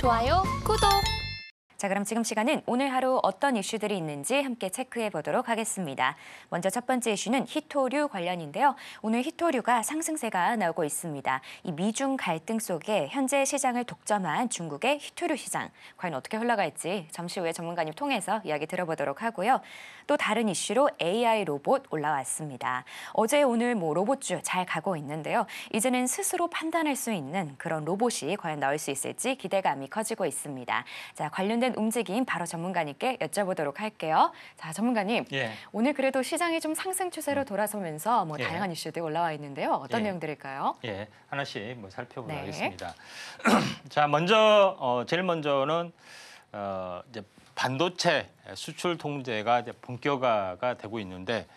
좋아요, 구독! 자, 그럼 지금 시간은 오늘 하루 어떤 이슈들이 있는지 함께 체크해 보도록 하겠습니다. 먼저 첫 번째 이슈는 히토류 관련인데요. 오늘 히토류가 상승세가 나오고 있습니다. 이 미중 갈등 속에 현재 시장을 독점한 중국의 히토류 시장, 과연 어떻게 흘러갈지 잠시 후에 전문가님 통해서 이야기 들어보도록 하고요. 또 다른 이슈로 AI 로봇 올라왔습니다. 어제 오늘 로봇주 잘 가고 있는데요. 이제는 스스로 판단할 수 있는 그런 로봇이 과연 나올 수 있을지 기대감이 커지고 있습니다. 자, 관련된 움직임 바로 전문가님께 여쭤보도록 할게요. 자, 전문가님, 오늘 그래도 시장이 좀 상승 추세로 돌아서면서 다양한 이슈들이 올라와 있는데요. 어떤 내용들일까요? 하나씩 살펴보도록 하겠습니다. 자, 먼저 제일 먼저는 이제 반도체 수출 통제가 이제 본격화가 되고 있는데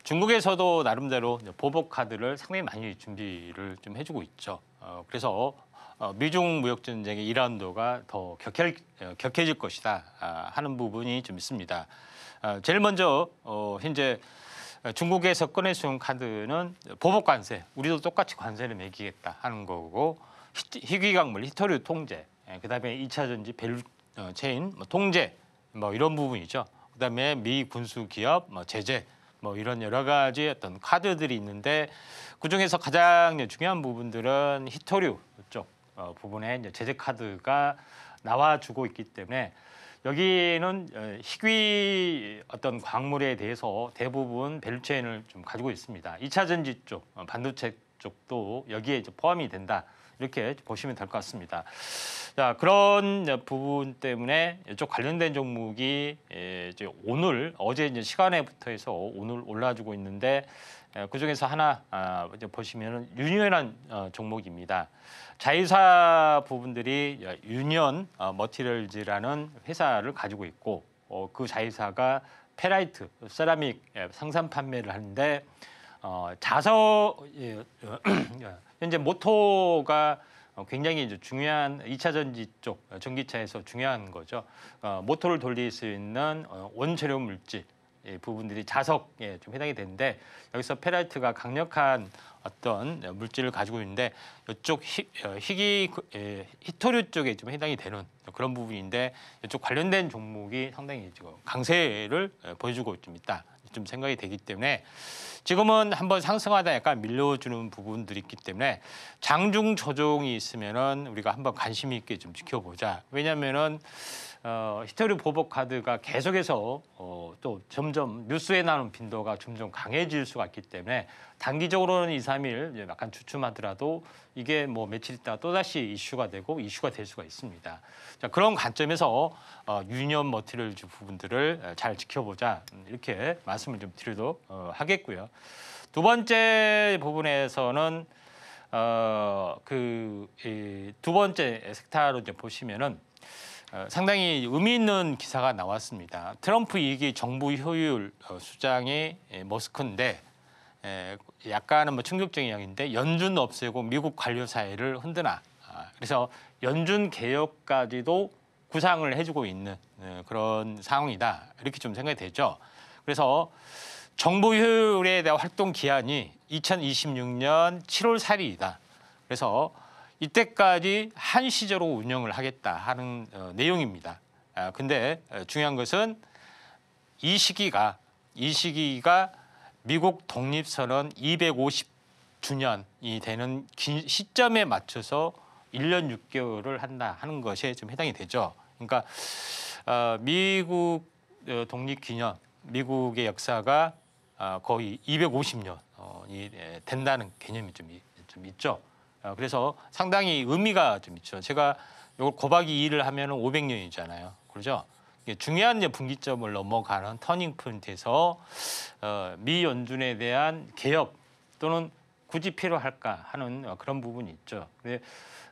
중국에서도 나름대로 보복 카드를 상당히 많이 준비를 좀 해주고 있죠. 그래서 미중 무역 전쟁의 2라운드가 더 격해질 것이다 하는 부분이 좀 있습니다. 제일 먼저 현재 중국에서 꺼낼 수 있는 카드는 보복 관세, 우리도 똑같이 관세를 매기겠다 하는 거고, 희귀광물, 히토류 통제, 그다음에 2차 전지 밸류 체인 통제 이런 부분이죠. 그다음에 미 군수 기업 제재 이런 여러 가지 어떤 카드들이 있는데, 그중에서 가장 중요한 부분들은 히토류 쪽 부분에 이제 제재 카드가 나와주고 있기 때문에 여기는 희귀 어떤 광물에 대해서 대부분 밸류체인을 좀 가지고 있습니다. 2차 전지 쪽, 반도체 쪽도 여기에 이제 포함이 된다. 이렇게 보시면 될 것 같습니다. 자, 그런 부분 때문에 이쪽 관련된 종목이 이제 오늘 어제 이제 시간에부터 해서 오늘 올라주고 있는데, 그 중에서 하나 이제 보시면은 유니언한 종목입니다. 자회사 부분들이 유니언 머티리얼즈라는 회사를 가지고 있고, 그 자회사가 페라이트 세라믹 생산 판매를 하는데, 현재 모토가 굉장히 이제 중요한 2차 전지 쪽 전기차에서 중요한 거죠. 모토를 돌릴 수 있는 원재료 물질 부분들이 자석에 좀 해당이 되는데, 여기서 페라이트가 강력한 어떤 물질을 가지고 있는데, 이쪽 히토류 쪽에 좀 해당이 되는 그런 부분인데, 이쪽 관련된 종목이 상당히 지금 강세를 보여주고 좀 있다, 좀 생각이 되기 때문에 지금은 한번 상승하다 약간 밀려주는 부분들이 있기 때문에 장중 조정이 있으면은 우리가 한번 관심 있게 좀 지켜보자. 왜냐하면은 히토류 보복 카드가 계속해서 또 점점 뉴스에 나오는 빈도가 점점 강해질 수가 있기 때문에 단기적으로는 2, 3일 약간 주춤하더라도 이게 며칠 있다가 또다시 이슈가 되고 이슈가 될 수가 있습니다. 자, 그런 관점에서 유니언 머티리얼즈 부분들을 잘 지켜보자, 이렇게 말씀을 좀 드리도록 하겠고요. 두 번째 부분에서는 두 번째 섹터로 이제 보시면은 상당히 의미 있는 기사가 나왔습니다. 트럼프 2기 정부 효율 수장이 머스크인데, 약간은 충격적인 이야기인데, 연준 없애고 미국 관료 사회를 흔드나. 그래서 연준 개혁까지도 구상을 해주고 있는 그런 상황이다, 이렇게 좀 생각이 되죠. 그래서 정부 효율에 대한 활동 기한이 2026년 7월 4일이다. 그래서 이때까지 한시적으로 운영을 하겠다 하는 내용입니다. 근데 중요한 것은 이 시기가 미국 독립선언 250주년이 되는 시점에 맞춰서 1년 6개월을 한다 하는 것에 좀 해당이 되죠. 그러니까 미국 독립기념, 미국의 역사가 거의 250년이 된다는 개념이 좀 있죠. 그래서 상당히 의미가 좀 있죠. 제가 이걸 곱하기 2를 하면 500년이잖아요. 그렇죠? 중요한 분기점을 넘어가는 터닝 포인트에서 미 연준에 대한 개혁 또는 굳이 필요할까 하는 그런 부분이 있죠. 근데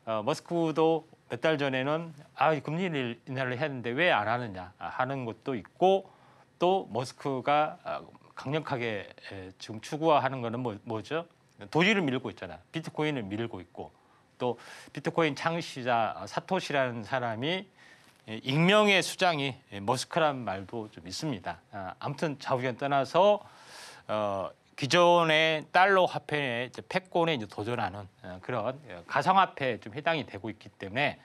머스크도 몇 달 전에는 금리 인하를 해야 되는데 왜 안 하느냐 하는 것도 있고, 또 머스크가 강력하게 지금 추구하는 거는 뭐죠? 도지를 밀고 있잖아. 비트코인을 밀고 있고, 또 비트코인 창시자 사토시라는 사람이 익명의 수장이 머스크란 말도 좀 있습니다. 아무튼 좌우견 떠나서 기존의 달러 화폐의 이제 패권에 이제 도전하는 그런 가상화폐에 좀 해당이 되고 있기 때문에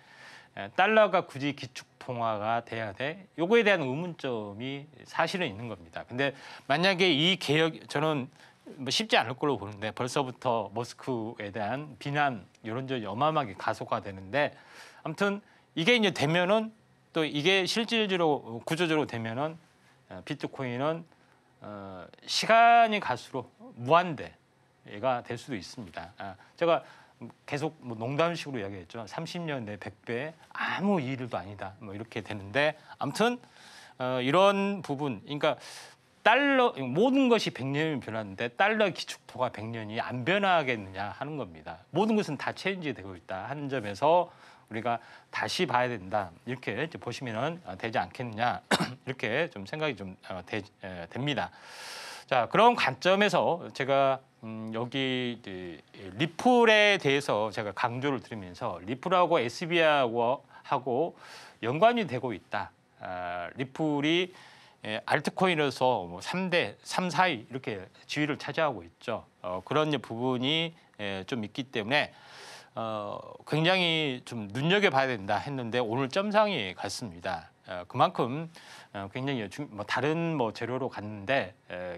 달러가 굳이 기축통화가 돼야 돼? 요거에 대한 의문점이 사실은 있는 겁니다. 근데 만약에 이 개혁 저는 뭐 쉽지 않을 걸로 보는데 벌써부터 머스크에 대한 비난 이런 점이 어마어마하게 가속화되는데 아무튼 이게 이제 되면은 또 이게 실질적으로 구조적으로 되면은 비트코인은 시간이 갈수록 무한대가 될 수도 있습니다. 제가 계속 뭐 농담식으로 이야기했죠. 30년 내 100배 아무 일도 아니다. 뭐 이렇게 되는데 아무튼 이런 부분, 그러니까 달러 모든 것이 100년이면 변하는데 달러 기축토가 100년이 안 변하겠느냐 하는 겁니다. 모든 것은 다 체인지되고 있다 하는 점에서 우리가 다시 봐야 된다 이렇게 보시면 되지 않겠느냐 이렇게 좀 생각이 좀 됩니다. 자, 그런 관점에서 제가 여기 리플에 대해서 제가 강조를 드리면서 리플하고 SBI하고 연관이 되고 있다. 리플이 알트코인으로서 뭐 3대, 3, 4위 이렇게 지위를 차지하고 있죠. 그런 부분이 좀 있기 때문에 굉장히 좀 눈여겨봐야 된다 했는데 오늘 점상이 같습니다. 그만큼 굉장히 뭐 다른 뭐 재료로 갔는데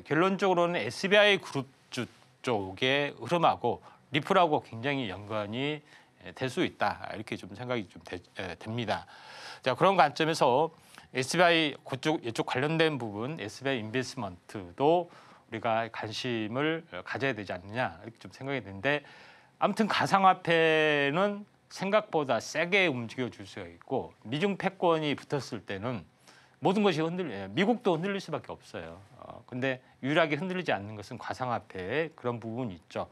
결론적으로는 SBI 그룹주 쪽의 흐름하고 리플하고 굉장히 연관이 될 수 있다 이렇게 좀 생각이 좀 됩니다. 자, 그런 관점에서 SBI 그쪽 이쪽 관련된 부분 SBI 인베스트먼트도 우리가 관심을 가져야 되지 않느냐 이렇게 좀 생각이 드는데 아무튼 가상화폐는 생각보다 세게 움직여줄 수가 있고 미중 패권이 붙었을 때는 모든 것이 미국도 흔들릴 수밖에 없어요. 근데 유일하게 흔들리지 않는 것은 가상화폐의 그런 부분이 있죠.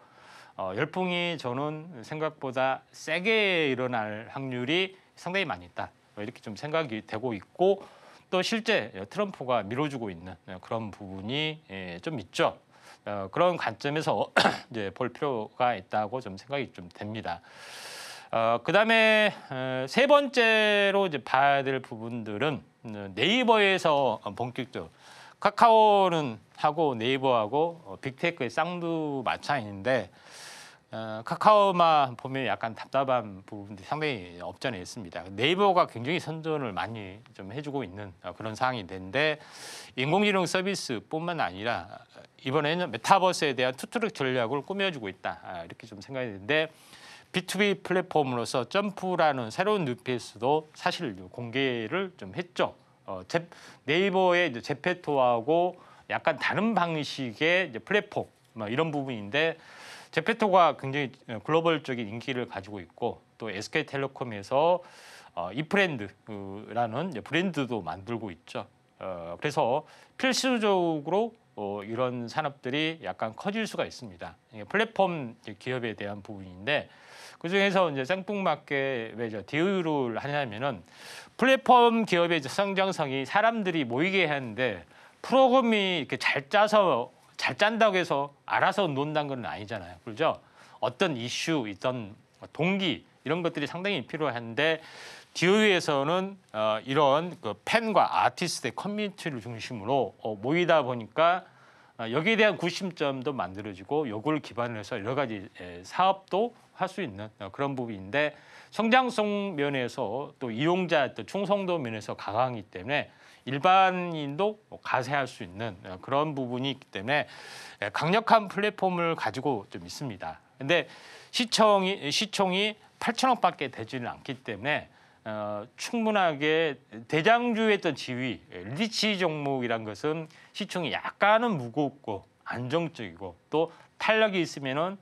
열풍이 저는 생각보다 세게 일어날 확률이 상당히 많이 있다. 이렇게 좀 생각이 되고 있고 또 실제 트럼프가 밀어주고 있는 그런 부분이 좀 있죠. 그런 관점에서 이제 볼 필요가 있다고 좀 생각이 좀 됩니다. 그다음에 세 번째로 이제 봐야 될 부분들은 네이버에서 본격적으로 카카오는 하고 네이버하고 빅테크의 쌍두마차인데 카카오만 보면 약간 답답한 부분들이 상당히 없잖아 있습니다. 네이버가 굉장히 선전을 많이 좀 해주고 있는 그런 상황이 되는데 인공지능 서비스뿐만 아니라 이번에는 메타버스에 대한 투트랙 전략을 꾸며주고 있다 이렇게 좀 생각이 되는데 B2B 플랫폼으로서 점프라는 새로운 뉴페이스도 사실 공개를 좀 했죠. 네이버의 이제 제페토하고 약간 다른 방식의 이제 플랫폼 뭐 이런 부분인데 제페토가 굉장히 글로벌적인 인기를 가지고 있고 또 SK텔레콤에서 이프렌드라는 브랜드도 만들고 있죠. 그래서 필수적으로 이런 산업들이 약간 커질 수가 있습니다. 플랫폼 기업에 대한 부분인데 그중에서 이제 생뚱맞게 왜 디유를 하냐면은 플랫폼 기업의 성장성이 사람들이 모이게 하는데 프로그램이 이렇게 잘 짜서 잘 짠다고 해서 알아서 논다는 건 아니잖아요. 그렇죠? 어떤 이슈, 어떤 동기 이런 것들이 상당히 필요한데 디오에서는 이런 그 팬과 아티스트의 커뮤니티를 중심으로 모이다 보니까 여기에 대한 구심점도 만들어지고 요걸 기반으로 해서 여러 가지 사업도 할 수 있는 그런 부분인데 성장성 면에서 또 이용자 또 충성도 면에서 강하기 때문에 일반인도 가세할 수 있는 그런 부분이 있기 때문에 강력한 플랫폼을 가지고 좀 있습니다. 근데 시총이 8천억밖에 되지는 않기 때문에 충분하게 대장주의 어떤 지위, 리치 종목이란 것은 시총이 약간은 무겁고 안정적이고 또 탄력이 있으면은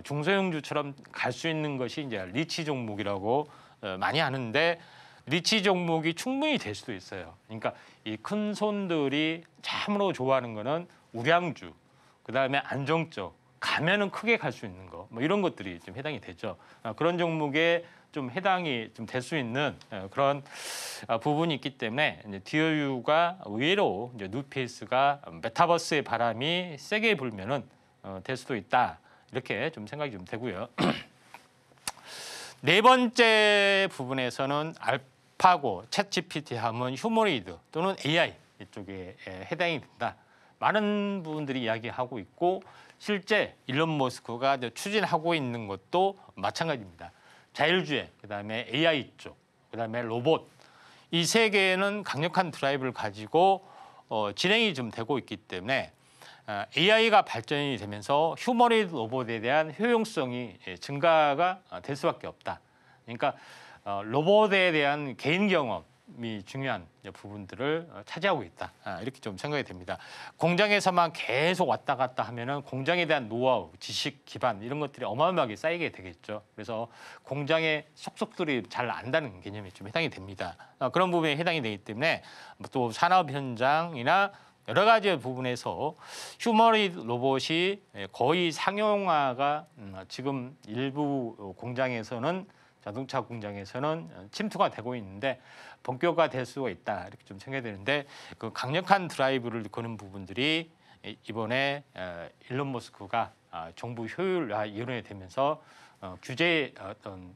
중소형주처럼 갈 수 있는 것이 이제 리치 종목이라고 많이 하는데 리치 종목이 충분히 될 수도 있어요. 그러니까 이 큰 손들이 참으로 좋아하는 거는 우량주, 그다음에 안정적, 가면은 크게 갈 수 있는 거, 뭐 이런 것들이 좀 해당이 되죠. 그런 종목에 좀 해당이 좀 될 수 있는 그런 부분이 있기 때문에 이제 DOU가 의외로 이제 뉴페이스가 메타버스의 바람이 세게 불면은 될 수도 있다 이렇게 좀 생각이 좀 되고요. 네 번째 부분에서는 알파고 챗GPT 하면 휴머노이드 또는 AI 이쪽에 해당이 된다. 많은 부분들이 이야기하고 있고 실제 일론 머스크가 이제 추진하고 있는 것도 마찬가지입니다. 자율주행, 그다음에 AI 쪽, 그다음에 로봇 이 세 개는 강력한 드라이브를 가지고 진행이 좀 되고 있기 때문에 AI가 발전이 되면서 휴머노이드 로봇에 대한 효용성이 증가가 될 수밖에 없다. 그러니까 로봇에 대한 개인 경험이 중요한 부분들을 차지하고 있다. 이렇게 좀 생각이 됩니다. 공장에서만 계속 왔다 갔다 하면은 공장에 대한 노하우, 지식 기반 이런 것들이 어마어마하게 쌓이게 되겠죠. 그래서 공장의 속속들이 잘 안다는 개념이 좀 해당이 됩니다. 그런 부분에 해당이 되기 때문에 또 산업 현장이나 여러 가지 부분에서 휴머노이드 로봇이 거의 상용화가 지금 일부 공장에서는 자동차 공장에서는 침투가 되고 있는데 본격화될 수가 있다 이렇게 좀 생각이 되는데 그 강력한 드라이브를 거는 부분들이 이번에 일론 머스크가 정부 효율화 이론이 되면서 규제의 어떤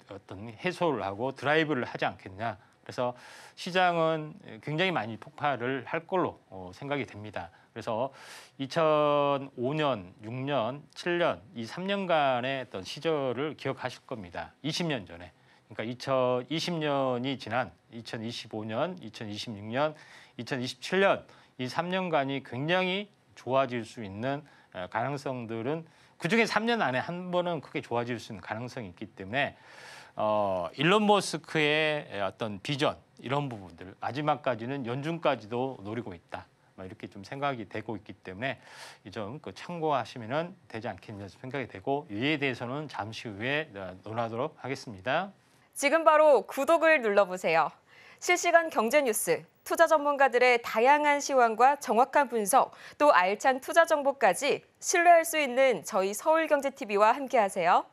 해소를 하고 드라이브를 하지 않겠냐. 그래서 시장은 굉장히 많이 폭발을 할 걸로 생각이 됩니다. 그래서 2005년, 6년, 7년 이 3년간의 어떤 시절을 기억하실 겁니다. 20년 전에. 그러니까 2020년이 지난 2025년, 2026년, 2027년 이 3년간이 굉장히 좋아질 수 있는 가능성들은 그중에 3년 안에 한 번은 크게 좋아질 수 있는 가능성이 있기 때문에 일론 머스크의 어떤 비전 이런 부분들 마지막까지는 연준까지도 노리고 있다. 이렇게 좀 생각이 되고 있기 때문에 이 점 참고하시면 되지 않겠냐 생각이 되고 이에 대해서는 잠시 후에 논하도록 하겠습니다. 지금 바로 구독을 눌러보세요. 실시간 경제 뉴스, 투자 전문가들의 다양한 시황과 정확한 분석, 또 알찬 투자 정보까지 신뢰할 수 있는 저희 서울경제TV와 함께하세요.